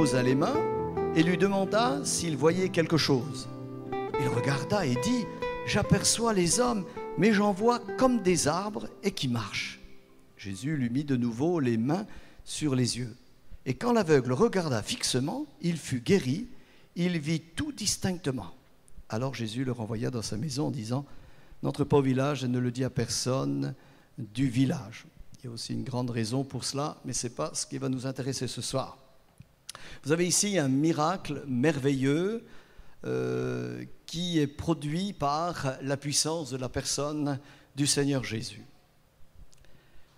imposa les mains et lui demanda s'il voyait quelque chose. Il regarda et dit, « J'aperçois les hommes, mais j'en vois comme des arbres et qui marchent. » Jésus lui mit de nouveau les mains sur les yeux. Et quand l'aveugle regarda fixement, il fut guéri, il vit tout distinctement. Alors Jésus le renvoya dans sa maison en disant, « N'entre pas au village et ne le dis à personne du village. » Il y a aussi une grande raison pour cela, mais ce n'est pas ce qui va nous intéresser ce soir. Vous avez ici un miracle merveilleux qui est produit par la puissance de la personne du Seigneur Jésus.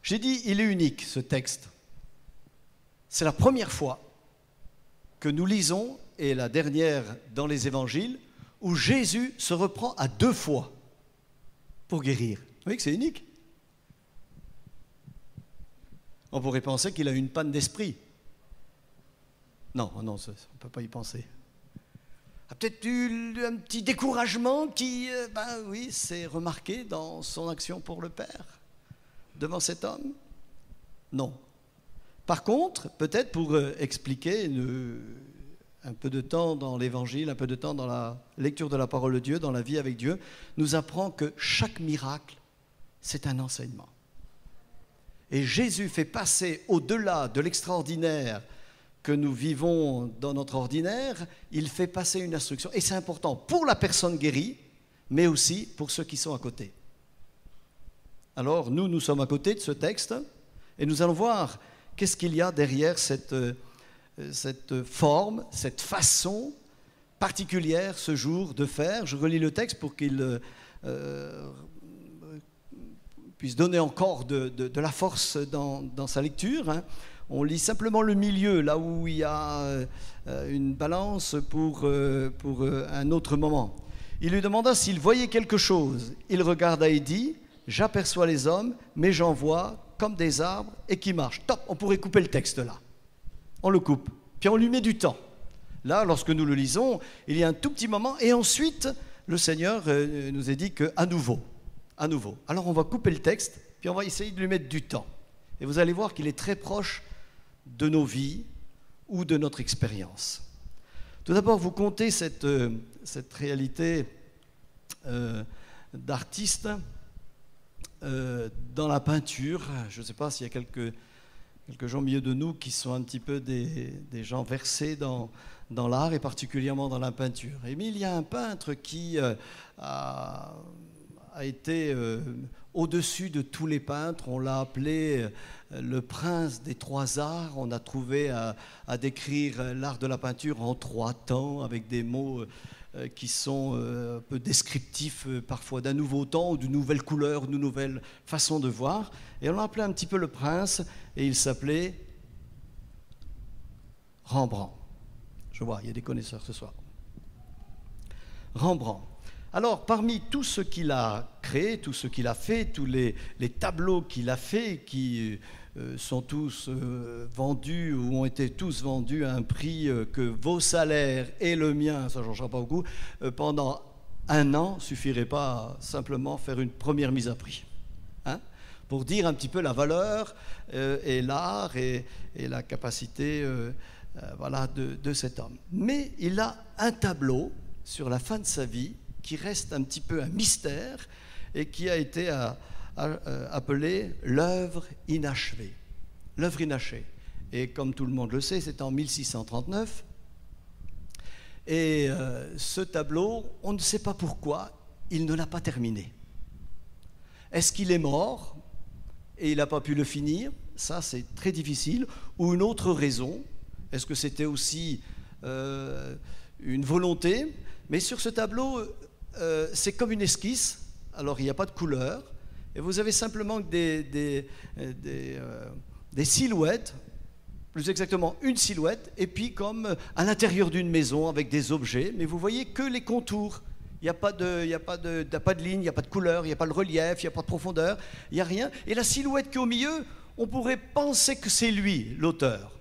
J'ai dit, il est unique ce texte. C'est la première fois que nous lisons, et la dernière dans les évangiles, où Jésus se reprend à 2 fois pour guérir. Vous voyez que c'est unique. On pourrait penser qu'il a une panne d'esprit. Non, on ne peut pas y penser. A peut-être eu un petit découragement qui, oui, s'est remarqué dans son action pour le Père, devant cet homme. Non. Par contre, peut-être pour expliquer un peu de temps dans l'Évangile, un peu de temps dans la lecture de la parole de Dieu, dans la vie avec Dieu, nous apprend que chaque miracle, c'est un enseignement. Et Jésus fait passer au-delà de l'extraordinaire que nous vivons dans notre ordinaire, il fait passer une instruction. Et c'est important pour la personne guérie, mais aussi pour ceux qui sont à côté. Alors, nous sommes à côté de ce texte, et nous allons voir qu'est-ce qu'il y a derrière cette forme, cette façon particulière ce jour de faire. Je relis le texte pour qu'il puisse donner encore de la force dans sa lecture. Hein. On lit simplement le milieu, là où il y a une balance pour un autre moment. Il lui demanda s'il voyait quelque chose. Il regarda et dit, « J'aperçois les hommes, mais j'en vois comme des arbres et qui marchent. » Top, on pourrait couper le texte là. On le coupe, puis on lui met du temps. Là, lorsque nous le lisons, il y a un tout petit moment, et ensuite, le Seigneur nous a dit qu'à nouveau. Alors on va couper le texte, puis on va essayer de lui mettre du temps. Et vous allez voir qu'il est très proche de nos vies ou de notre expérience. Tout d'abord, vous comptez cette réalité d'artiste dans la peinture. Je ne sais pas s'il y a quelques gens au milieu de nous qui sont un petit peu des gens versés dans l'art et particulièrement dans la peinture. Et mais il y a un peintre qui a été au-dessus de tous les peintres. On l'a appelé le prince des 3 arts. On a trouvé à décrire l'art de la peinture en 3 temps, avec des mots qui sont un peu descriptifs parfois d'un nouveau temps ou d'une nouvelle couleur, d'une nouvelle façon de voir. Et on l'a appelé un petit peu le prince, et il s'appelait Rembrandt. Je vois, il y a des connaisseurs ce soir. Rembrandt. Alors, parmi tout ce qu'il a créé, tout ce qu'il a fait, tous les tableaux qu'il a fait, qui sont tous vendus ou ont été tous vendus à un prix que vos salaires et le mien, ça ne changera pas beaucoup, pendant 1 an, suffirait pas à simplement faire une première mise à prix. Hein, pour dire un petit peu la valeur et l'art et la capacité voilà, de cet homme. Mais il a un tableau sur la fin de sa vie qui reste un petit peu un mystère et qui a été appelé l'œuvre inachevée. L'œuvre inachevée. Et comme tout le monde le sait, c'est en 1639. Et ce tableau, on ne sait pas pourquoi, il ne l'a pas terminé. Est-ce qu'il est mort et il n'a pas pu le finir? Ça, c'est très difficile. Ou une autre raison, est-ce que c'était aussi une volonté? Mais sur ce tableau, c'est comme une esquisse, alors il n'y a pas de couleur, et vous avez simplement des silhouettes, plus exactement une silhouette, et puis comme à l'intérieur d'une maison avec des objets, mais vous voyez que les contours. Il n'y a pas de ligne, il n'y a pas de couleur, il n'y a pas de relief, il n'y a pas de profondeur, il n'y a rien. Et la silhouette qui est au milieu, on pourrait penser que c'est lui, l'auteur,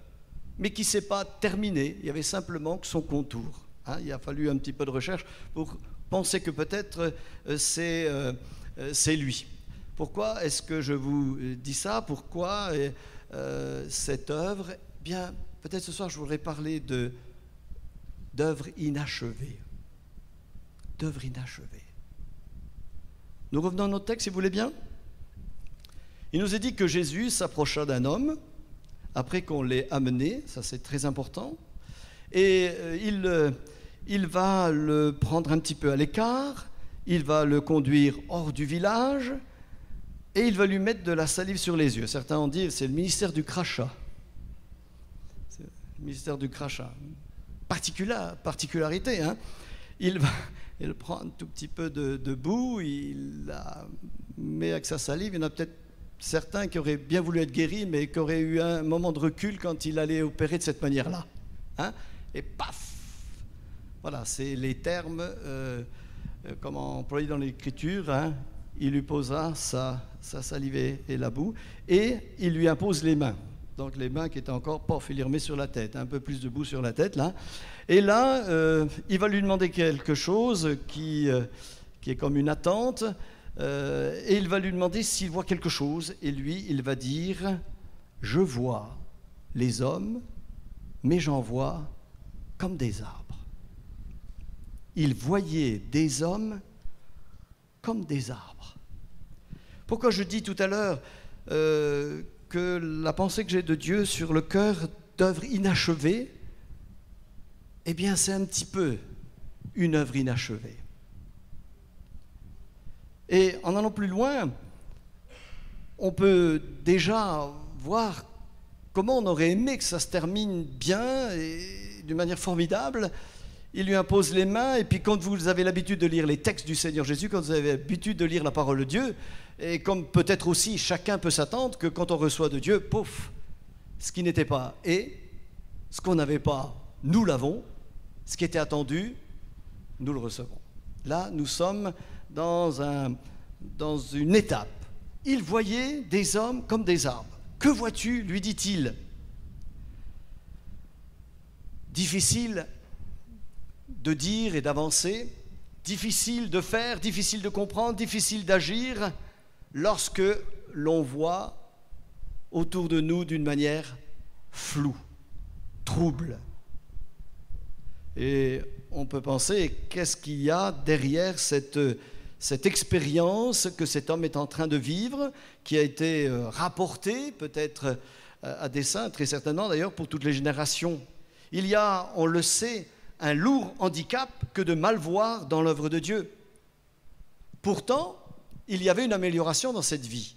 mais qui ne s'est pas terminé, il y avait simplement que son contour. Hein, il a fallu un petit peu de recherche pour penser que peut-être c'est lui. Pourquoi est-ce que je vous dis ça? Pourquoi cette œuvre? Bien, peut-être ce soir je voudrais parler d'œuvres inachevées. D'œuvres inachevées. Nous revenons à notre texte, si vous voulez bien. Il nous est dit que Jésus s'approcha d'un homme, après qu'on l'ait amené, ça c'est très important, et il va le prendre un petit peu à l'écart, il va le conduire hors du village, et il va lui mettre de la salive sur les yeux. Certains ont dit, c'est le ministère du crachat. C'est le ministère du crachat. Particularité, hein. Il prend un tout petit peu de boue, il la met avec sa salive. Il y en a peut-être certains qui auraient bien voulu être guéris, mais qui auraient eu un moment de recul quand il allait opérer de cette manière-là. Hein, et paf! Voilà, c'est les termes comment employés dans l'Écriture. Hein. Il lui posa sa salive et la boue, et il lui impose les mains. Donc les mains qui étaient encore, pof, il les remet sur la tête, un peu plus de boue sur la tête, là. Et là, il va lui demander quelque chose qui est comme une attente, et il va lui demander s'il voit quelque chose, et lui, il va dire, je vois les hommes, mais j'en vois comme des arbres. Il voyait des hommes comme des arbres. Pourquoi je dis tout à l'heure que la pensée que j'ai de Dieu sur le cœur d'œuvre inachevée, eh bien c'est un petit peu une œuvre inachevée. Et en allant plus loin, on peut déjà voir comment on aurait aimé que ça se termine bien et d'une manière formidable. Il lui impose les mains, et puis quand vous avez l'habitude de lire les textes du Seigneur Jésus, quand vous avez l'habitude de lire la parole de Dieu, et comme peut-être aussi chacun peut s'attendre que quand on reçoit de Dieu, pouf, ce qui n'était pas et ce qu'on n'avait pas, nous l'avons, ce qui était attendu, nous le recevons. Là, nous sommes dans une étape. Il voyait des hommes comme des arbres. Que vois-tu, lui dit-il. Difficile de dire et d'avancer, difficile de faire, difficile de comprendre, difficile d'agir lorsque l'on voit autour de nous d'une manière floue, trouble. Et on peut penser, qu'est-ce qu'il y a derrière cette expérience que cet homme est en train de vivre, qui a été rapportée peut-être à dessein, très certainement d'ailleurs pour toutes les générations. Il y a, on le sait, un lourd handicap que de mal voir dans l'œuvre de Dieu. Pourtant, il y avait une amélioration dans cette vie.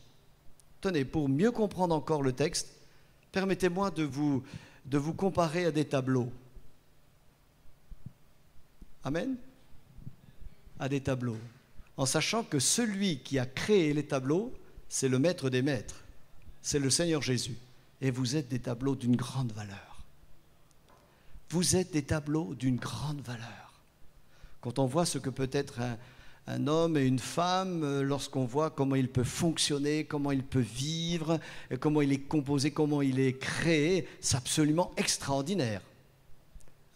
Tenez, pour mieux comprendre encore le texte, permettez-moi de vous comparer à des tableaux. Amen? À des tableaux. En sachant que celui qui a créé les tableaux, c'est le maître des maîtres. C'est le Seigneur Jésus. Et vous êtes des tableaux d'une grande valeur. Vous êtes des tableaux d'une grande valeur. Quand on voit ce que peut être un homme et une femme, lorsqu'on voit comment il peut fonctionner, comment il peut vivre, comment il est composé, comment il est créé, c'est absolument extraordinaire.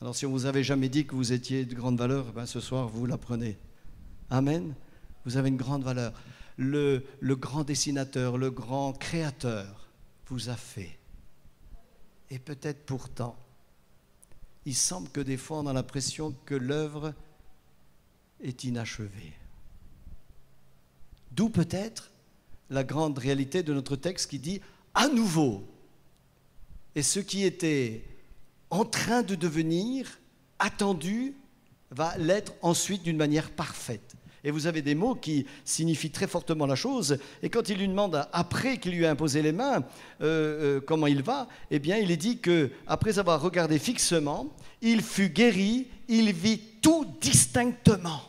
Alors si on ne vous avait jamais dit que vous étiez de grande valeur, ben ce soir vous l'apprenez. Amen. Vous avez une grande valeur. Le grand dessinateur, le grand créateur vous a fait. Et peut-être pourtant, il semble que des fois on a l'impression que l'œuvre est inachevée. D'où peut-être la grande réalité de notre texte qui dit « à nouveau ». Et ce qui était en train de devenir attendu va l'être ensuite d'une manière parfaite. Et vous avez des mots qui signifient très fortement la chose. Et quand il lui demande, après qu'il lui a imposé les mains, comment il va, eh bien, il est dit qu'après avoir regardé fixement, il fut guéri, il vit tout distinctement.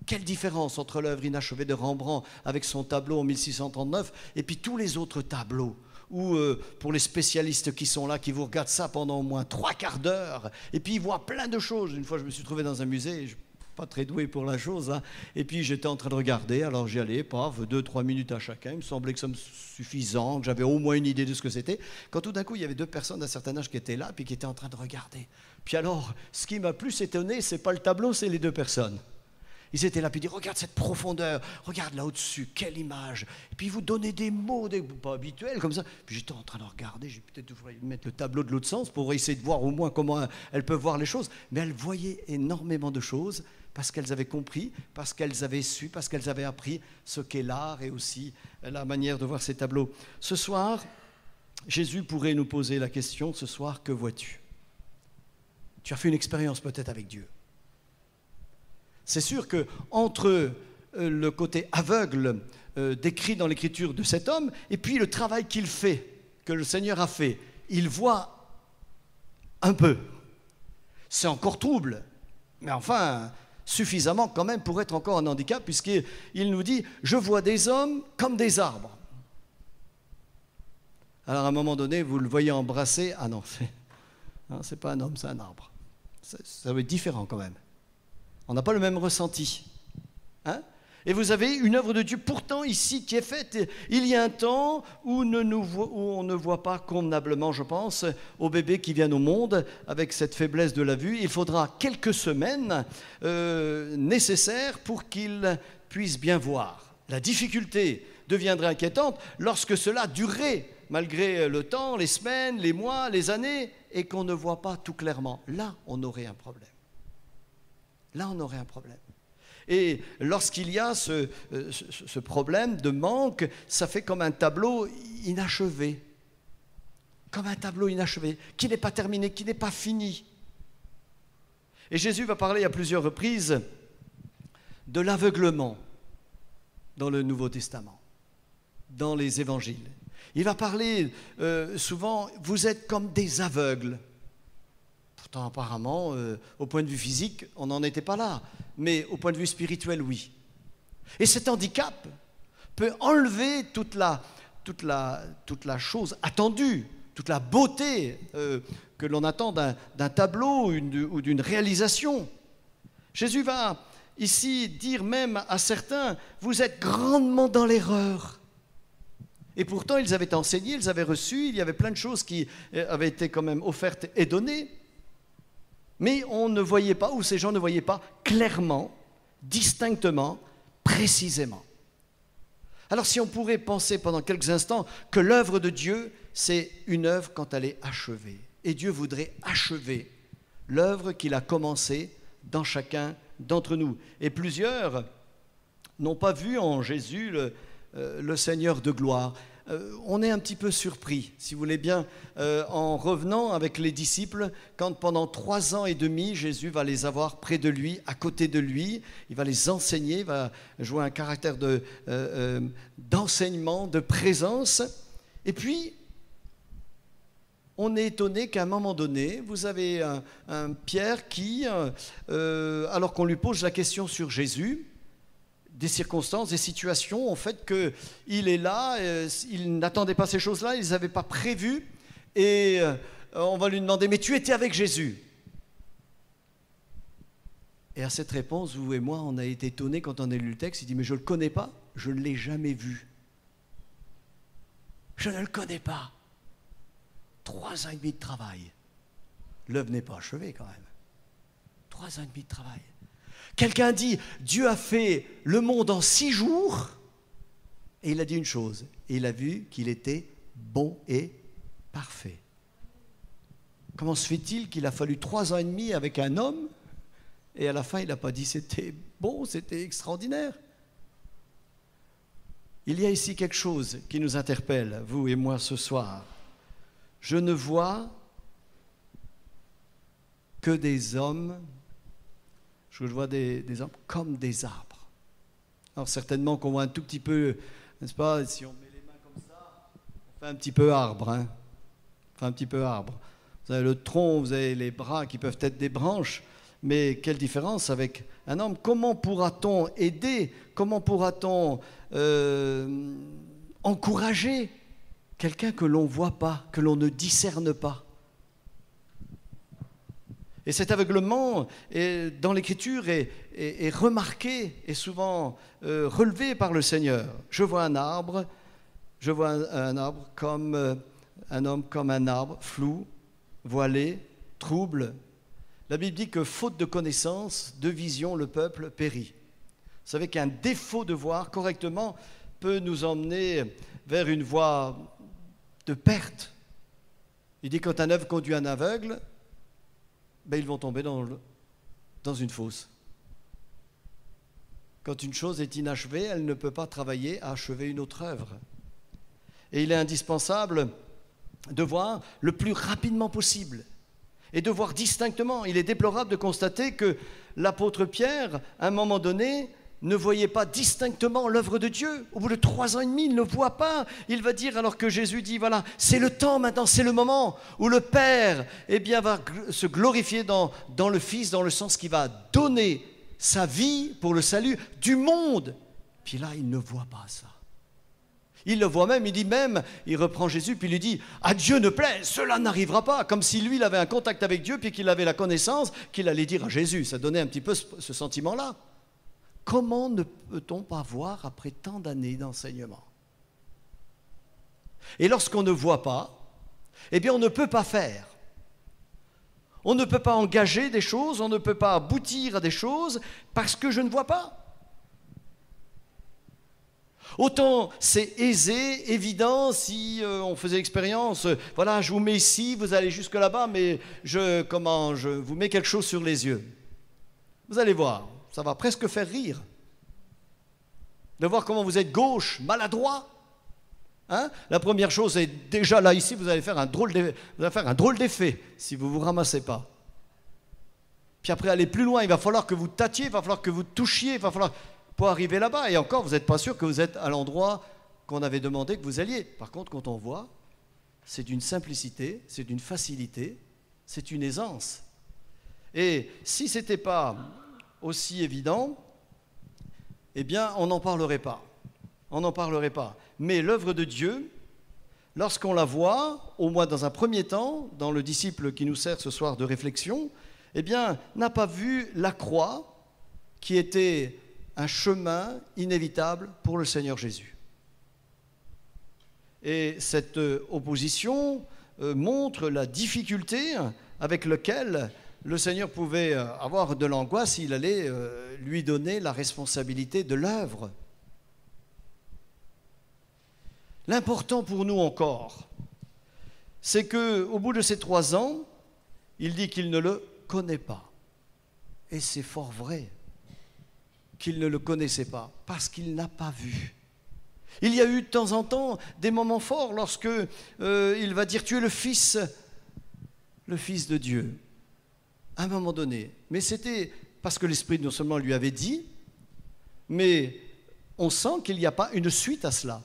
Quelle différence entre l'œuvre inachevée de Rembrandt avec son tableau en 1639 et puis tous les autres tableaux où, pour les spécialistes qui sont là, qui vous regardent ça pendant au moins 3/4 d'heure, et puis ils voient plein de choses. Une fois, je me suis trouvé dans un musée, pas très doué pour la chose, hein. Et puis j'étais en train de regarder, alors j'y allais, paf, 2-3 minutes à chacun, il me semblait que ça me suffisant, que j'avais au moins une idée de ce que c'était, quand tout d'un coup il y avait 2 personnes d'un certain âge qui étaient là, puis qui étaient en train de regarder. Puis alors, ce qui m'a plus étonné, c'est pas le tableau, c'est les 2 personnes. Ils étaient là, puis ils disaient, regarde cette profondeur, regarde là au-dessus, quelle image. Et puis ils vous donnaient des mots, pas habituels comme ça. Puis j'étais en train de regarder, j'ai peut-être devrais mettre le tableau de l'autre sens pour essayer de voir au moins comment elles peuvent voir les choses. Mais elles voyaient énormément de choses parce qu'elles avaient compris, parce qu'elles avaient su, parce qu'elles avaient appris ce qu'est l'art et aussi la manière de voir ces tableaux. Ce soir, Jésus pourrait nous poser la question, ce soir, que vois-tu? Tu as fait une expérience peut-être avec Dieu. C'est sûr qu'entre le côté aveugle décrit dans l'Écriture de cet homme et puis le travail qu'il fait, que le Seigneur a fait, il voit un peu. C'est encore trouble, mais enfin suffisamment quand même pour être encore un handicap, puisqu'il nous dit « Je vois des hommes comme des arbres ». Alors à un moment donné, vous le voyez embrasser, ah non, c'est pas un homme, c'est un arbre. Ça va être différent quand même. On n'a pas le même ressenti. Hein? Et vous avez une œuvre de Dieu pourtant ici qui est faite. Il y a un temps où on ne voit pas convenablement, je pense, aux bébés qui viennent au monde avec cette faiblesse de la vue. Il faudra quelques semaines nécessaires pour qu'ils puissent bien voir. La difficulté deviendrait inquiétante lorsque cela durerait, malgré le temps, les semaines, les mois, les années, et qu'on ne voit pas tout clairement. Là, on aurait un problème. Là, on aurait un problème. Et lorsqu'il y a ce problème de manque, ça fait comme un tableau inachevé. Comme un tableau inachevé, qui n'est pas terminé, qui n'est pas fini. Et Jésus va parler à plusieurs reprises de l'aveuglement dans le Nouveau Testament, dans les évangiles. Il va parler souvent, vous êtes comme des aveugles. Pourtant, apparemment, au point de vue physique, on n'en était pas là. Mais au point de vue spirituel, oui. Et cet handicap peut enlever toute la chose attendue, toute la beauté que l'on attend d'un tableau ou d'une réalisation. Jésus va ici dire même à certains, vous êtes grandement dans l'erreur. Et pourtant, ils avaient enseigné, ils avaient reçu, il y avait plein de choses qui avaient été quand même offertes et données. Mais on ne voyait pas, ou ces gens ne voyaient pas clairement, distinctement, précisément. Alors si on pourrait penser pendant quelques instants que l'œuvre de Dieu, c'est une œuvre quand elle est achevée. Et Dieu voudrait achever l'œuvre qu'il a commencée dans chacun d'entre nous. Et plusieurs n'ont pas vu en Jésus le Seigneur de gloire. On est un petit peu surpris, si vous voulez bien, en revenant avec les disciples, quand pendant 3 ans et demi, Jésus va les avoir près de lui, à côté de lui, il va les enseigner, il va jouer un caractère d'enseignement, de présence. Et puis, on est étonné qu'à un moment donné, vous avez un Pierre qui, alors qu'on lui pose la question sur Jésus, des circonstances, des situations ont fait qu'il est là, il n'attendait pas ces choses-là, ils ne les avaient pas prévues, et on va lui demander, mais tu étais avec Jésus? Et à cette réponse, vous et moi, on a été étonnés quand on a lu le texte, il dit, mais je ne le connais pas, je ne l'ai jamais vu. Je ne le connais pas. 3 ans et demi de travail. L'œuvre n'est pas achevée quand même. 3 ans et demi de travail. Quelqu'un dit, Dieu a fait le monde en 6 jours, et il a dit une chose, et il a vu qu'il était bon et parfait. Comment se fait-il qu'il a fallu 3 ans et demi avec un homme, et à la fin il n'a pas dit c'était bon, c'était extraordinaire? Il y a ici quelque chose qui nous interpelle, vous et moi ce soir. Je ne vois que des hommes. Je vois des hommes comme des arbres. Alors certainement qu'on voit un tout petit peu, n'est-ce pas, si on met les mains comme ça, on fait un petit peu arbre. Hein, on fait un petit peu arbre. Vous avez le tronc, vous avez les bras qui peuvent être des branches, mais quelle différence avec un homme? Comment pourra-t-on aider? Comment pourra-t-on encourager quelqu'un que l'on ne voit pas, que l'on ne discerne pas? Et cet aveuglement dans l'Écriture est remarqué et souvent relevé par le Seigneur. Je vois un arbre comme un homme comme un arbre, flou, voilé, trouble. La Bible dit que faute de connaissance, de vision, le peuple périt. Vous savez qu'un défaut de voir correctement peut nous emmener vers une voie de perte. Il dit quand un aveugle conduit un aveugle, ben ils vont tomber dans une fosse. Quand une chose est inachevée, elle ne peut pas travailler à achever une autre œuvre. Et il est indispensable de voir le plus rapidement possible et de voir distinctement. Il est déplorable de constater que l'apôtre Pierre, à un moment donné, ne voyait pas distinctement l'œuvre de Dieu. Au bout de 3 ans et demi, il ne voit pas. Il va dire, alors que Jésus dit, voilà, c'est le temps maintenant, c'est le moment où le Père va se glorifier dans le Fils, dans le sens qu'il va donner sa vie pour le salut du monde. Puis là, il ne voit pas ça. Il le voit même, il reprend Jésus, puis il lui dit, à Dieu ne plaît, cela n'arrivera pas. Comme si lui, il avait un contact avec Dieu, puis qu'il avait la connaissance qu'il allait dire à Jésus. Ça donnait un petit peu ce sentiment-là. Comment ne peut-on pas voir après tant d'années d'enseignement? Et lorsqu'on ne voit pas, on ne peut pas faire. On ne peut pas engager des choses, on ne peut pas aboutir à des choses parce que je ne vois pas. Autant c'est aisé, évident, si on faisait l'expérience, voilà, je vous mets ici, vous allez jusque là-bas, mais je vous mets quelque chose sur les yeux. Vous allez voir, ça va presque faire rire. De voir comment vous êtes gauche, maladroit. Hein? La première chose, c'est déjà là, ici, vous allez faire un drôle d'effet si vous ne vous ramassez pas. Puis après, aller plus loin, il va falloir que vous tâtiez, il va falloir que vous touchiez, il va falloir pour arriver là-bas. Et encore, vous n'êtes pas sûr que vous êtes à l'endroit qu'on avait demandé que vous alliez. Par contre, quand on voit, c'est d'une simplicité, c'est d'une facilité, c'est une aisance. Et si ce n'était pas aussi évident, on n'en parlerait pas. On n'en parlerait pas. Mais l'œuvre de Dieu, lorsqu'on la voit, au moins dans un premier temps, dans le disciple qui nous sert ce soir de réflexion, n'a pas vu la croix qui était un chemin inévitable pour le Seigneur Jésus. Et cette opposition montre la difficulté avec laquelle le Seigneur pouvait avoir de l'angoisse s'il allait lui donner la responsabilité de l'œuvre. L'important pour nous encore, c'est qu'au bout de ces 3 ans, il dit qu'il ne le connaît pas. Et c'est fort vrai qu'il ne le connaissait pas, parce qu'il n'a pas vu. Il y a eu de temps en temps des moments forts lorsque il va dire « Tu es le Fils de Dieu ». À un moment donné. Mais c'était parce que l'Esprit non seulement lui avait dit, mais on sent qu'il n'y a pas une suite à cela.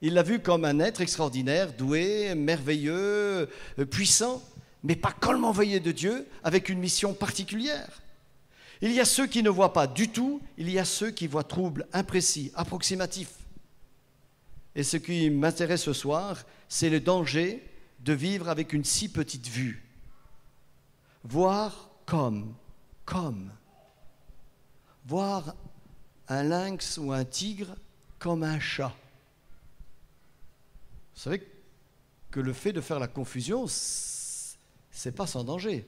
Il l'a vu comme un être extraordinaire, doué, merveilleux, puissant, mais pas comme envoyé de Dieu, avec une mission particulière. Il y a ceux qui ne voient pas du tout, il y a ceux qui voient trouble, imprécis, approximatif. Et ce qui m'intéresse ce soir, c'est le danger de vivre avec une si petite vue. Voir comme. Voir un lynx ou un tigre comme un chat. Vous savez que le fait de faire la confusion, c'est pas sans danger.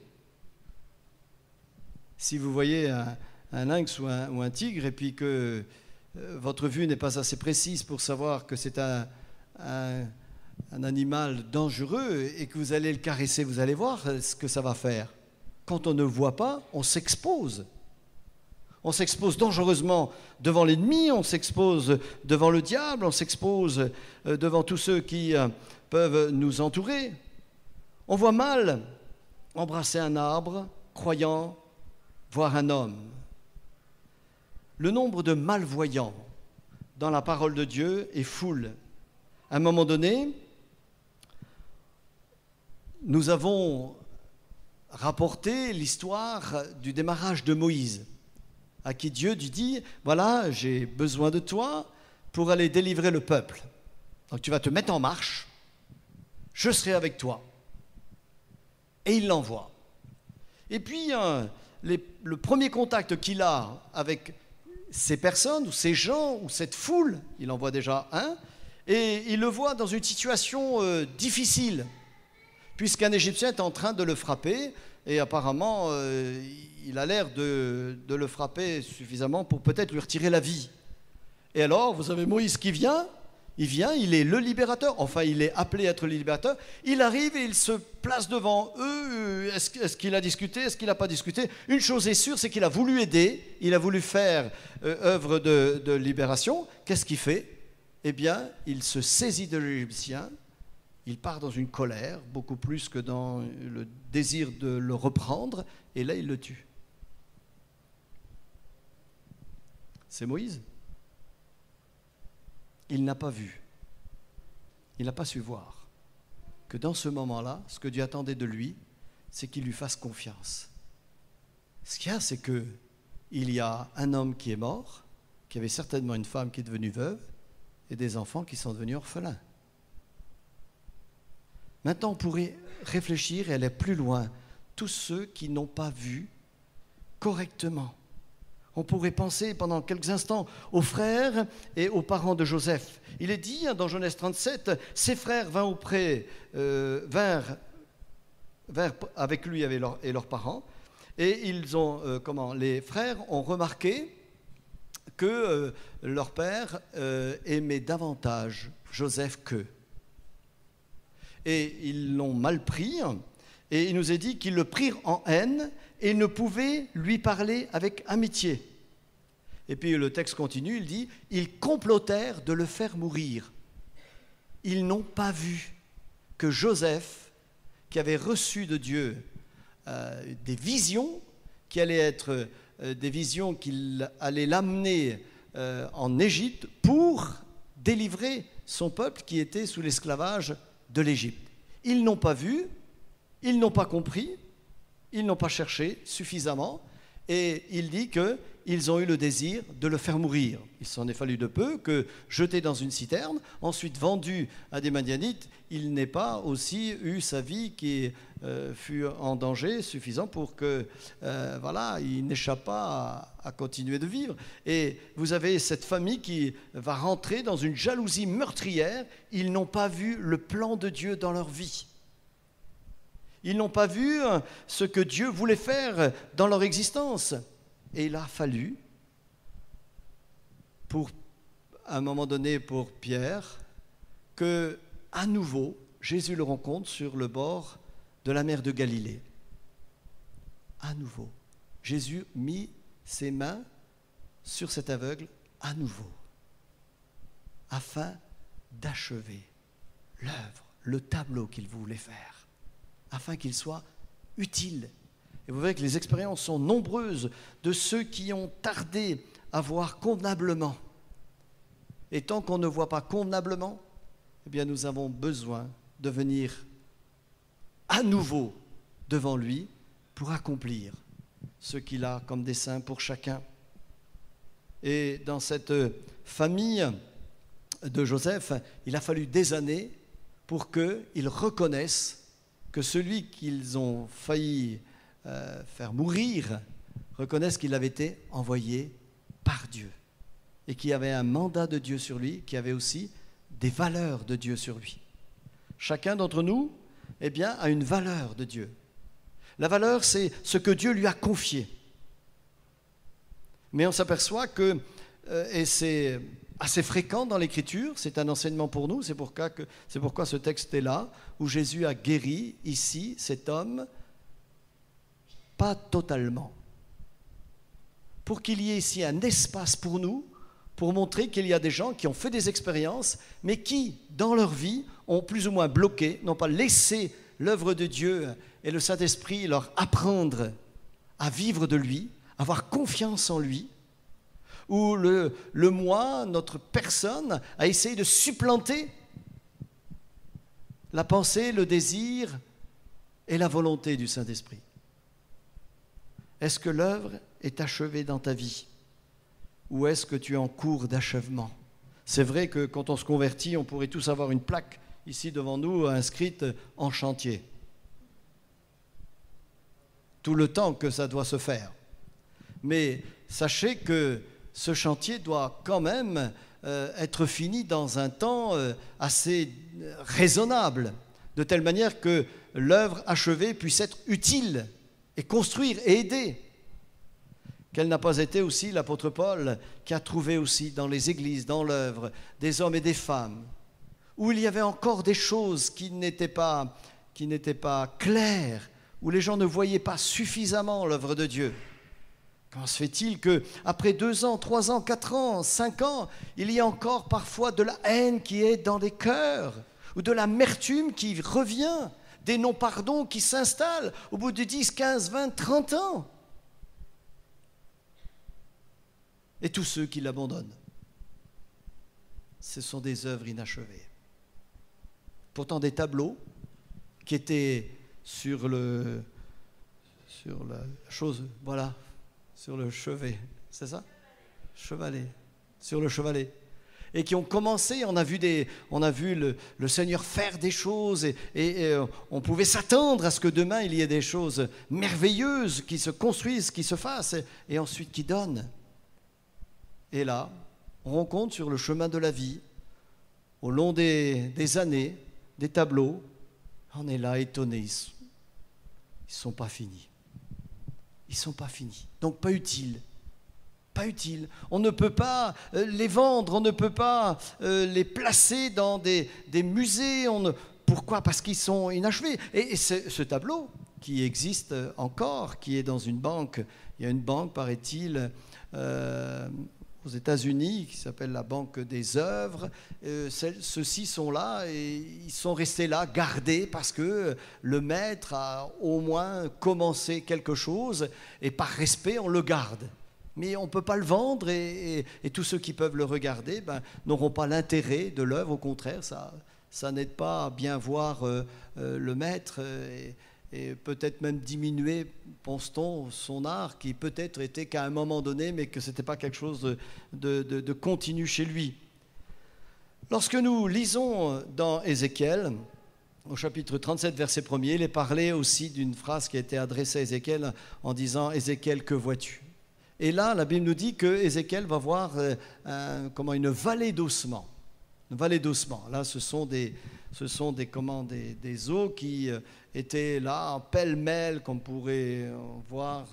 Si vous voyez un lynx ou un tigre et puis que votre vue n'est pas assez précise pour savoir que c'est un animal dangereux et que vous allez le caresser, vous allez voir ce que ça va faire. Quand on ne voit pas, on s'expose. On s'expose dangereusement devant l'ennemi, on s'expose devant le diable, on s'expose devant tous ceux qui peuvent nous entourer. On voit mal embrasser un arbre, croyant voir un homme. Le nombre de malvoyants dans la parole de Dieu est foule. À un moment donné, nous avons rapporté l'histoire du démarrage de Moïse, à qui Dieu lui dit, voilà, j'ai besoin de toi pour aller délivrer le peuple. Donc tu vas te mettre en marche, je serai avec toi. Et il l'envoie. Et puis, le premier contact qu'il a avec ces personnes, ou ces gens, ou cette foule, il en voit déjà un, et il le voit dans une situation difficile. puisqu'un Égyptien est en train de le frapper, et apparemment, il a l'air de le frapper suffisamment pour peut-être lui retirer la vie. Et alors, vous avez Moïse qui vient, il est le libérateur, enfin il est appelé à être le libérateur, il arrive et il se place devant eux. Est-ce qu'il a discuté, est-ce qu'il n'a pas discuté? Une chose est sûre, c'est qu'il a voulu aider, il a voulu faire œuvre de libération. Qu'est-ce qu'il fait? Eh bien, il se saisit de l'Égyptien, il part dans une colère, beaucoup plus que dans le désir de le reprendre, et là il le tue. C'est Moïse. Il n'a pas vu, il n'a pas su voir que dans ce moment-là, ce que Dieu attendait de lui, c'est qu'il lui fasse confiance. Ce qu'il y a, c'est qu'il y a un homme qui est mort, qui avait certainement une femme qui est devenue veuve, et des enfants qui sont devenus orphelins. Maintenant, on pourrait réfléchir et aller plus loin. Tous ceux qui n'ont pas vu correctement. On pourrait penser pendant quelques instants aux frères et aux parents de Joseph. Il est dit dans Genèse 37, ses frères vinrent avec lui et leurs parents, et les frères ont remarqué que leur père aimait davantage Joseph qu'eux. Et ils l'ont mal pris, et il nous est dit qu'ils le prirent en haine, et ne pouvaient lui parler avec amitié. Et puis le texte continue, il dit, ils complotèrent de le faire mourir. Ils n'ont pas vu que Joseph, qui avait reçu de Dieu des visions, qui allaient être des visions qu'il allait l'amener en Égypte pour délivrer son peuple qui était sous l'esclavage de l'Égypte. Ils n'ont pas vu, ils n'ont pas compris, ils n'ont pas cherché suffisamment, et il dit qu'ils ont eu le désir de le faire mourir. Il s'en est fallu de peu que, jeté dans une citerne, ensuite vendu à des Madianites, il n'ait pas aussi eu sa vie qui fut en danger suffisant pour que, il n'échappe pas à continuer de vivre. Et vous avez cette famille qui va rentrer dans une jalousie meurtrière. Ils n'ont pas vu le plan de Dieu dans leur vie. Ils n'ont pas vu ce que Dieu voulait faire dans leur existence. Et il a fallu, à un moment donné pour Pierre, que à nouveau Jésus le rencontre sur le bord de la mer de Galilée. À nouveau, Jésus mit ses mains sur cet aveugle à nouveau, afin d'achever l'œuvre, le tableau qu'il voulait faire, afin qu'il soit utile. Et vous verrez que les expériences sont nombreuses de ceux qui ont tardé à voir convenablement. Et tant qu'on ne voit pas convenablement, eh bien nous avons besoin de venir à nouveau devant lui pour accomplir ce qu'il a comme dessein pour chacun. Et dans cette famille de Joseph, il a fallu des années pour qu'ils reconnaissent que celui qu'ils ont failli faire mourir, reconnaisse qu'il avait été envoyé par Dieu et qu'il y avait un mandat de Dieu sur lui, qu'il y avait aussi des valeurs de Dieu sur lui. Chacun d'entre nous, eh bien, a une valeur de Dieu. La valeur, c'est ce que Dieu lui a confié. Mais on s'aperçoit que, et c'est assez fréquent dans l'Écriture, c'est un enseignement pour nous, c'est pourquoi ce texte est là, où Jésus a guéri ici cet homme, pas totalement. Pour qu'il y ait ici un espace pour nous, pour montrer qu'il y a des gens qui ont fait des expériences, mais qui, dans leur vie, ont plus ou moins bloqué, n'ont pas laissé l'œuvre de Dieu et le Saint-Esprit leur apprendre à vivre de lui, avoir confiance en lui, où le moi, notre personne, a essayé de supplanter la pensée, le désir et la volonté du Saint-Esprit. Est-ce que l'œuvre est achevée dans ta vie? Ou est-ce que tu es en cours d'achèvement? C'est vrai que quand on se convertit, on pourrait tous avoir une plaque ici devant nous inscrite « en chantier ». Tout le temps que ça doit se faire. Mais sachez que ce chantier doit quand même être fini dans un temps assez raisonnable. de telle manière que l'œuvre achevée puisse être utile et construire et aider. Quel n'a pas été aussi l'apôtre Paul qui a trouvé aussi dans les églises, dans l'œuvre, des hommes et des femmes, où il y avait encore des choses qui n'étaient pas claires, où les gens ne voyaient pas suffisamment l'œuvre de Dieu. Comment se fait-il qu'après 2 ans, 3 ans, 4 ans, 5 ans, il y a encore parfois de la haine qui est dans les cœurs, ou de l'amertume qui revient, des non-pardons qui s'installent au bout de 10, 15, 20, 30 ans? Et tous ceux qui l'abandonnent, ce sont des œuvres inachevées. Pourtant des tableaux qui étaient sur la chose, voilà, sur le chevet, c'est ça? Chevalet, sur le chevalet. Et qui ont commencé, on a vu le Seigneur faire des choses et on pouvait s'attendre à ce que demain il y ait des choses merveilleuses qui se construisent, qui se fassent et ensuite qui donnent. Et là, on rencontre sur le chemin de la vie, au long des années, des tableaux, on est là étonné, ils ne sont pas finis. Ils ne sont pas finis, donc pas utiles. Pas utiles. On ne peut pas les vendre, on ne peut pas les placer dans des musées. Pourquoi? Parce qu'ils sont inachevés. Et ce tableau qui existe encore, qui est dans une banque, il y a une banque, paraît-il, aux États-Unis, qui s'appelle la Banque des œuvres. Ceux-ci sont là et ils sont restés là, gardés, parce que le maître a au moins commencé quelque chose et par respect, on le garde. Mais on ne peut pas le vendre et tous ceux qui peuvent le regarder n'auront pas l'intérêt de l'œuvre. Au contraire, ça n'aide pas à bien voir le maître et peut-être même diminuer, pense-t-on, son art qui peut-être était qu'à un moment donné, mais que ce n'était pas quelque chose de continu chez lui. Lorsque nous lisons dans Ézéchiel, au chapitre 37, verset 1er, il est parlé aussi d'une phrase qui a été adressée à Ézéchiel en disant « Ézéchiel, que vois-tu » Et là, la Bible nous dit que Ézéchiel va voir une vallée d'ossements. Une vallée d'ossements. Là, ce sont des eaux qui étaient là, pêle-mêle, comme on pourrait voir,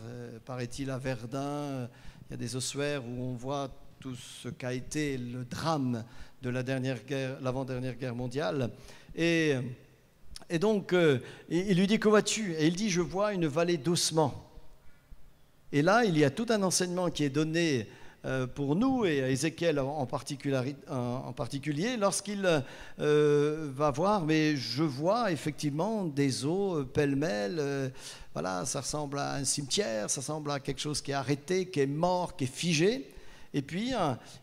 paraît-il, à Verdun. Il y a des ossuaires où on voit tout ce qu'a été le drame de l'avant-dernière guerre mondiale. Et donc, il lui dit « Que vois-tu » Et il dit « Je vois une vallée d'ossements. » Et là, il y a tout un enseignement qui est donné pour nous, et à Ézéchiel en particulier, lorsqu'il va voir, mais je vois effectivement des eaux pêle-mêle, voilà, ça ressemble à un cimetière, ça ressemble à quelque chose qui est arrêté, qui est mort, qui est figé. Et puis,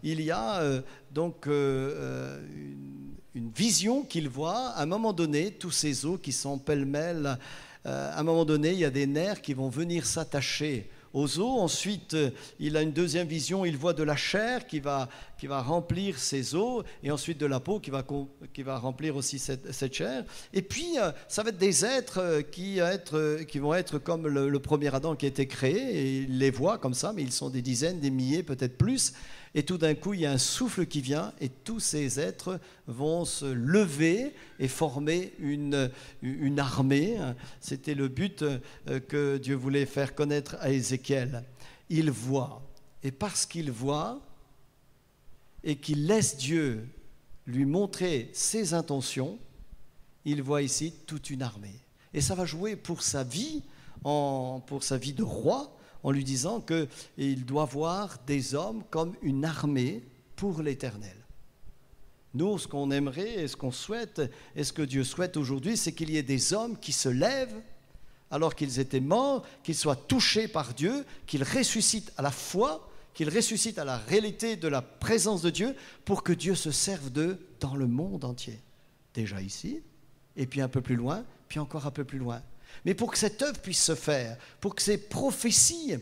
il y a donc une vision qu'il voit, à un moment donné, tous ces eaux qui sont pêle-mêle, à un moment donné, il y a des nerfs qui vont venir s'attacher aux eaux. Ensuite, il a une deuxième vision, il voit de la chair qui va remplir ces eaux, et ensuite de la peau qui va remplir aussi cette chair. Et puis, ça va être des êtres qui vont être comme le premier Adam qui a été créé, et il les voit comme ça, mais ils sont des dizaines, des milliers, peut-être plus. Et tout d'un coup, il y a un souffle qui vient, et tous ces êtres vont se lever et former une armée. C'était le but que Dieu voulait faire connaître à Ézéchiel. Il voit, et parce qu'il voit, et qu'il laisse Dieu lui montrer ses intentions, il voit ici toute une armée. Et ça va jouer pour sa vie de roi, en lui disant qu'il doit voir des hommes comme une armée pour l'Éternel. Nous, ce qu'on aimerait et ce qu'on souhaite, et ce que Dieu souhaite aujourd'hui, c'est qu'il y ait des hommes qui se lèvent alors qu'ils étaient morts, qu'ils soient touchés par Dieu, qu'ils ressuscitent à la foi, qu'ils ressuscitent à la réalité de la présence de Dieu, pour que Dieu se serve d'eux dans le monde entier. Déjà ici, et puis un peu plus loin, puis encore un peu plus loin. Mais pour que cette œuvre puisse se faire, pour que ces prophéties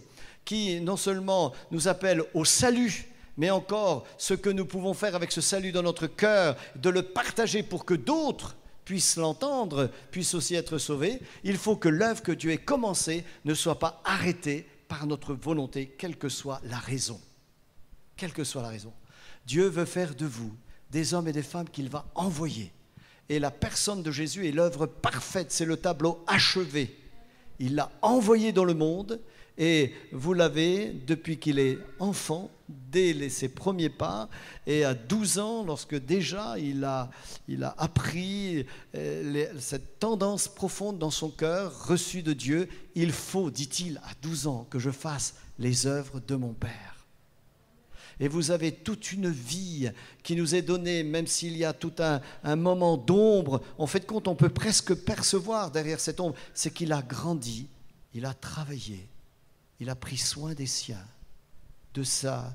qui non seulement nous appellent au salut, mais encore ce que nous pouvons faire avec ce salut dans notre cœur, de le partager pour que d'autres puissent l'entendre, puissent aussi être sauvés, il faut que l'œuvre que Dieu ait commencée ne soit pas arrêtée par notre volonté, quelle que soit la raison. Quelle que soit la raison. Dieu veut faire de vous des hommes et des femmes qu'il va envoyer. Et la personne de Jésus est l'œuvre parfaite, c'est le tableau achevé. Il l'a envoyé dans le monde et vous l'avez depuis qu'il est enfant, dès ses premiers pas, et à 12 ans, lorsque déjà il a appris cette tendance profonde dans son cœur, reçue de Dieu. Il faut, dit-il, à 12 ans, que je fasse les œuvres de mon Père. Et vous avez toute une vie qui nous est donnée, même s'il y a tout un moment d'ombre. En fait, compte, on peut presque percevoir derrière cette ombre, c'est qu'il a grandi, il a travaillé, il a pris soin des siens, de sa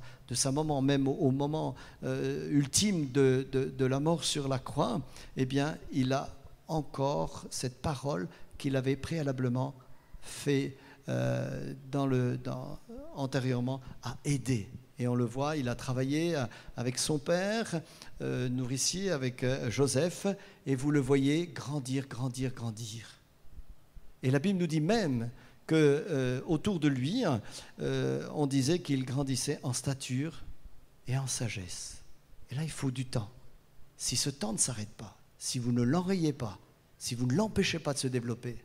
maman, même au moment ultime de la mort sur la croix. Eh bien, il a encore cette parole qu'il avait préalablement fait antérieurement à aider. Et on le voit, il a travaillé avec son père, nourricier, avec Joseph, et vous le voyez grandir, grandir, grandir. Et la Bible nous dit même qu'autour de lui, on disait qu'il grandissait en stature et en sagesse. Et là, il faut du temps. Si ce temps ne s'arrête pas, si vous ne l'enrayez pas, si vous ne l'empêchez pas de se développer,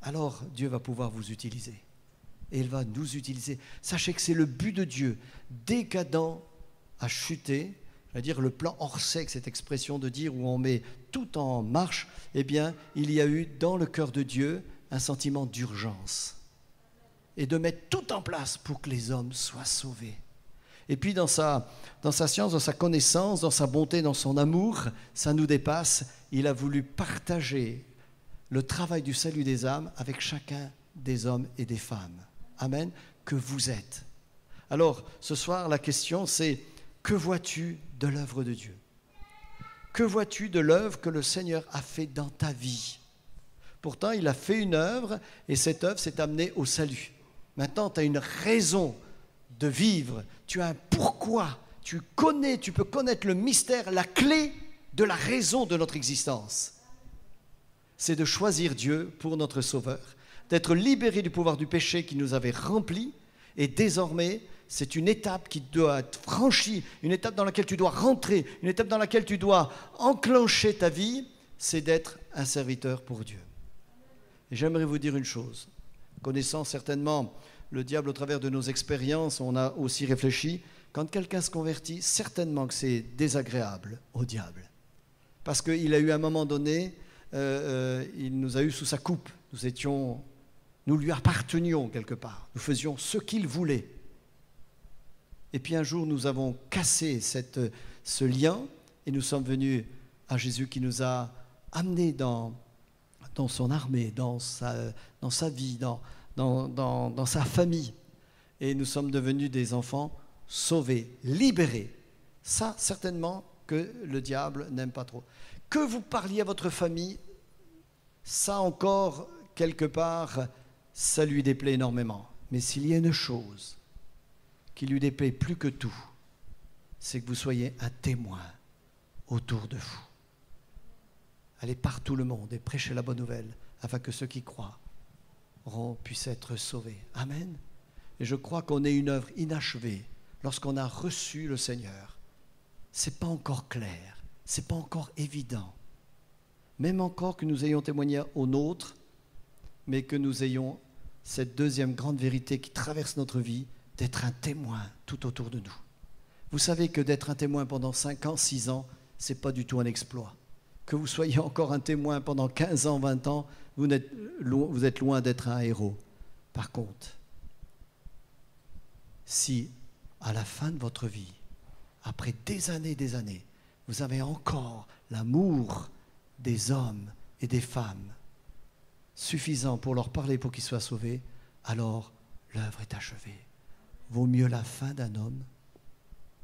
alors Dieu va pouvoir vous utiliser. Et il va nous utiliser. Sachez que c'est le but de Dieu. Dès qu'Adam a chuté, c'est-à-dire le plan Orsec, cette expression de dire où on met tout en marche, eh bien, il y a eu dans le cœur de Dieu un sentiment d'urgence. Et de mettre tout en place pour que les hommes soient sauvés. Et puis dans sa science, dans sa connaissance, dans sa bonté, dans son amour, ça nous dépasse. Il a voulu partager le travail du salut des âmes avec chacun des hommes et des femmes. Amen, que vous êtes. Alors, ce soir, la question, c'est que vois-tu de l'œuvre de Dieu? Que vois-tu de l'œuvre que le Seigneur a fait dans ta vie? Pourtant, il a fait une œuvre et cette œuvre s'est amenée au salut. Maintenant, tu as une raison de vivre, tu as un pourquoi, tu peux connaître le mystère, la clé de la raison de notre existence. C'est de choisir Dieu pour notre Sauveur, d'être libéré du pouvoir du péché qui nous avait remplis, et désormais, c'est une étape qui doit être franchie, une étape dans laquelle tu dois rentrer, une étape dans laquelle tu dois enclencher ta vie, c'est d'être un serviteur pour Dieu. Et j'aimerais vous dire une chose, connaissant certainement le diable au travers de nos expériences, on a aussi réfléchi, quand quelqu'un se convertit, certainement que c'est désagréable au diable, parce qu'il a eu à un moment donné, il nous a eu sous sa coupe, nous lui appartenions quelque part. Nous faisions ce qu'il voulait. Et puis un jour, nous avons cassé ce lien et nous sommes venus à Jésus qui nous a amenés dans son armée, dans sa vie, dans sa famille. Et nous sommes devenus des enfants sauvés, libérés. Ça, certainement, que le diable n'aime pas trop. Que vous parliez à votre famille, ça encore, quelque part, ça lui déplaît énormément. Mais s'il y a une chose qui lui déplaît plus que tout, c'est que vous soyez un témoin autour de vous. Allez par tout le monde et prêchez la bonne nouvelle, afin que ceux qui croient puissent être sauvés. Amen. Et je crois qu'on est une œuvre inachevée lorsqu'on a reçu le Seigneur. Ce n'est pas encore clair, ce n'est pas encore évident. Même encore que nous ayons témoigné aux nôtres, mais que nous ayons cette deuxième grande vérité qui traverse notre vie, d'être un témoin tout autour de nous. Vous savez que d'être un témoin pendant 5 ans, 6 ans, ce n'est pas du tout un exploit. Que vous soyez encore un témoin pendant 15 ans, 20 ans, vous êtes loin d'être un héros. Par contre, si à la fin de votre vie, après des années, vous avez encore l'amour des hommes et des femmes suffisant pour leur parler pour qu'ils soient sauvés, alors l'œuvre est achevée. Vaut mieux la fin d'un homme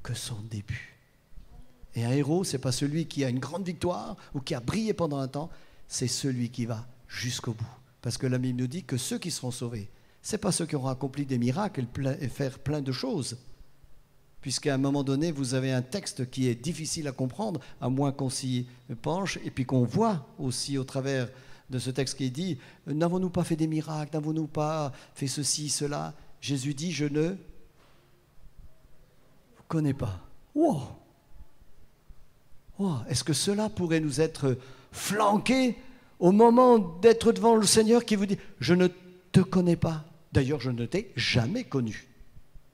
que son début. Et un héros, ce n'est pas celui qui a une grande victoire ou qui a brillé pendant un temps, c'est celui qui va jusqu'au bout. Parce que la Bible nous dit que ceux qui seront sauvés, ce n'est pas ceux qui auront accompli des miracles et faire plein de choses. Puisqu'à un moment donné, vous avez un texte qui est difficile à comprendre, à moins qu'on s'y penche, et puis qu'on voit aussi au travers de ce texte qui dit « N'avons-nous pas fait des miracles? N'avons-nous pas fait ceci, cela ?» Jésus dit « Je ne vous connais pas. » Wow. Oh, est-ce que cela pourrait nous être flanqué au moment d'être devant le Seigneur qui vous dit « Je ne te connais pas, d'ailleurs je ne t'ai jamais connu ».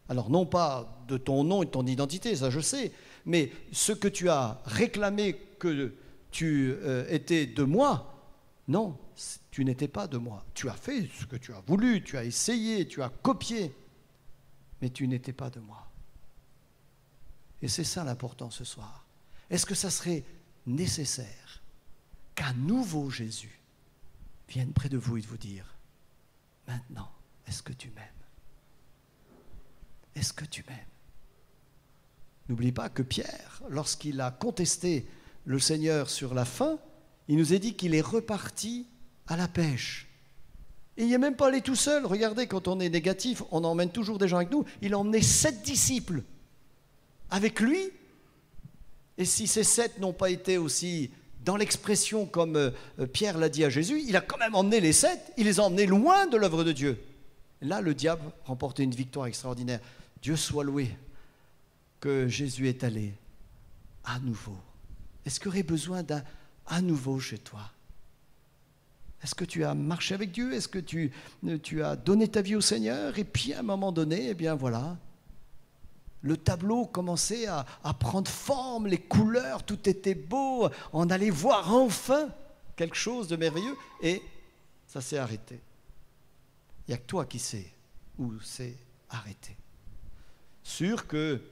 Alors non pas de ton nom et de ton identité, ça je sais, mais ce que tu as réclamé que tu étais de moi, non, tu n'étais pas de moi. Tu as fait ce que tu as voulu, tu as essayé, tu as copié, mais tu n'étais pas de moi. Et c'est ça l'important ce soir. Est-ce que ça serait nécessaire qu'un nouveau Jésus vienne près de vous et de vous dire « Maintenant, est-ce que tu m'aimes ? Est-ce que tu m'aimes ?» N'oublie pas que Pierre, lorsqu'il a contesté le Seigneur sur la faim, il nous a dit qu'il est reparti à la pêche. Et il n'est même pas allé tout seul. Regardez, quand on est négatif, on emmène toujours des gens avec nous. Il a emmené 7 disciples avec lui. Et si ces 7 n'ont pas été aussi dans l'expression comme Pierre l'a dit à Jésus, il a quand même emmené les 7, il les a emmenés loin de l'œuvre de Dieu. Là, le diable remportait une victoire extraordinaire. Dieu soit loué que Jésus est allé à nouveau. Est-ce qu'il y aurait besoin d'un à nouveau chez toi? Est-ce que tu as marché avec Dieu? Est-ce que tu as donné ta vie au Seigneur? Et puis à un moment donné, eh bien voilà, le tableau commençait à prendre forme, les couleurs, tout était beau, on allait voir enfin quelque chose de merveilleux et ça s'est arrêté. Il n'y a que toi qui sais où c'est arrêté. Sûr que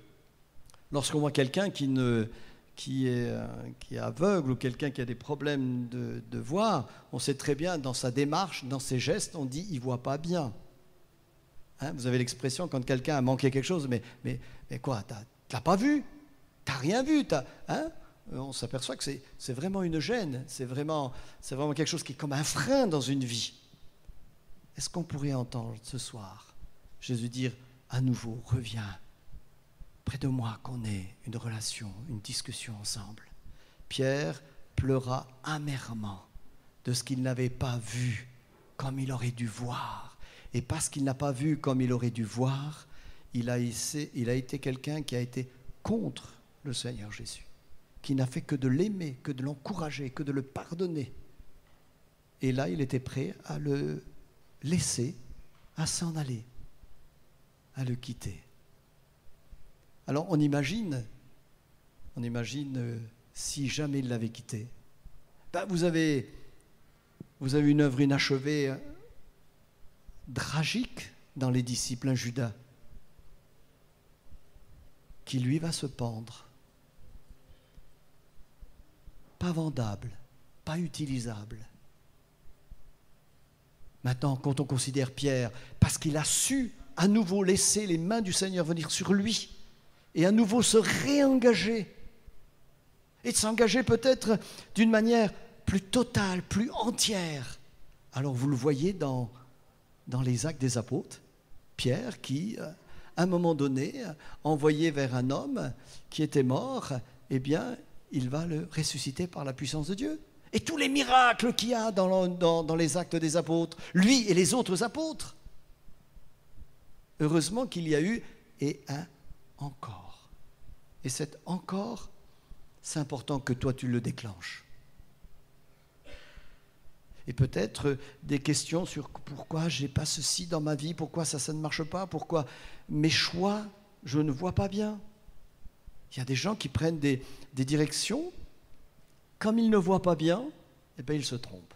lorsqu'on voit quelqu'un qui est aveugle ou quelqu'un qui a des problèmes de voir, on sait très bien dans sa démarche, dans ses gestes, on dit « il ne voit pas bien ». Hein, vous avez l'expression quand quelqu'un a manqué quelque chose, mais quoi, tu n'as pas vu, tu n'as rien vu, hein? On s'aperçoit que c'est vraiment une gêne, c'est vraiment quelque chose qui est comme un frein dans une vie. Est-ce qu'on pourrait entendre ce soir Jésus dire à nouveau, reviens près de moi, qu'on ait une relation, une discussion ensemble. Pierre pleura amèrement de ce qu'il n'avait pas vu comme il aurait dû voir. Et parce qu'il n'a pas vu comme il aurait dû voir, il a été quelqu'un qui a été contre le Seigneur Jésus, qui n'a fait que de l'aimer, que de l'encourager, que de le pardonner. Et là, il était prêt à le laisser, à s'en aller, à le quitter. Alors on imagine si jamais il l'avait quitté. Ben, vous avez une œuvre inachevée tragique dans les disciples, un Judas qui lui va se pendre. Pas vendable, pas utilisable. Maintenant, quand on considère Pierre, parce qu'il a su à nouveau laisser les mains du Seigneur venir sur lui, et à nouveau se réengager, et de s'engager peut-être d'une manière plus totale, plus entière. Alors vous le voyez dans les Actes des Apôtres, Pierre qui, à un moment donné, envoyé vers un homme qui était mort, eh bien, il va le ressusciter par la puissance de Dieu. Et tous les miracles qu'il y a dans les Actes des Apôtres, lui et les autres apôtres. Heureusement qu'il y a eu et un encore. Et cet encore, c'est important que toi tu le déclenches. Et peut-être des questions sur pourquoi je n'ai pas ceci dans ma vie, pourquoi ça ne marche pas, pourquoi mes choix, je ne vois pas bien. Il y a des gens qui prennent des directions, comme ils ne voient pas bien, eh bien ils se trompent.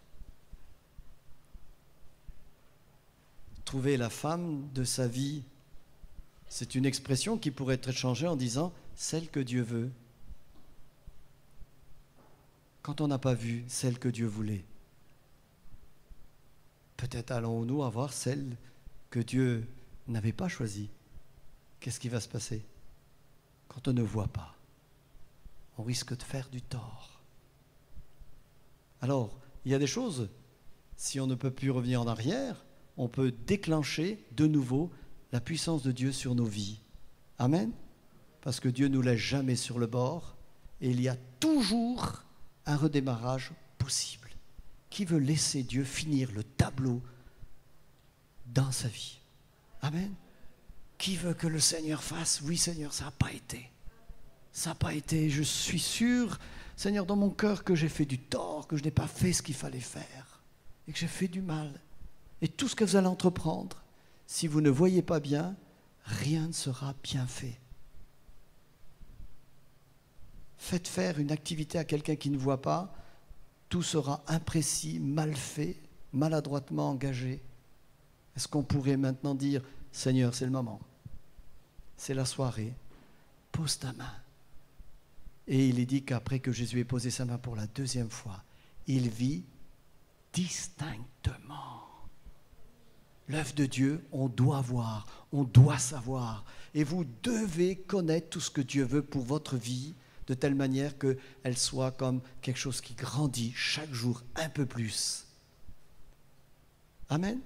Trouver la femme de sa vie, c'est une expression qui pourrait être changée en disant « celle que Dieu veut ». Quand on n'a pas vu celle que Dieu voulait, peut-être allons-nous avoir celle que Dieu n'avait pas choisie. Qu'est-ce qui va se passer? Quand on ne voit pas, on risque de faire du tort. Alors, il y a des choses, si on ne peut plus revenir en arrière, on peut déclencher de nouveau la puissance de Dieu sur nos vies. Amen. Parce que Dieu ne nous laisse jamais sur le bord et il y a toujours un redémarrage possible. Qui veut laisser Dieu finir le tableau dans sa vie? Amen. Qui veut que le Seigneur fasse? Oui Seigneur, ça n'a pas été. Ça n'a pas été. Je suis sûr Seigneur, dans mon cœur que j'ai fait du tort, que je n'ai pas fait ce qu'il fallait faire et que j'ai fait du mal. Et tout ce que vous allez entreprendre, si vous ne voyez pas bien, rien ne sera bien fait. Faites faire une activité à quelqu'un qui ne voit pas, tout sera imprécis, mal fait, maladroitement engagé. Est-ce qu'on pourrait maintenant dire, Seigneur, c'est le moment, c'est la soirée, pose ta main. Et il est dit qu'après que Jésus ait posé sa main pour la deuxième fois, il vit distinctement. L'œuvre de Dieu, on doit voir, on doit savoir. Et vous devez connaître tout ce que Dieu veut pour votre vie, de telle manière qu'elle soit comme quelque chose qui grandit chaque jour un peu plus. Amen.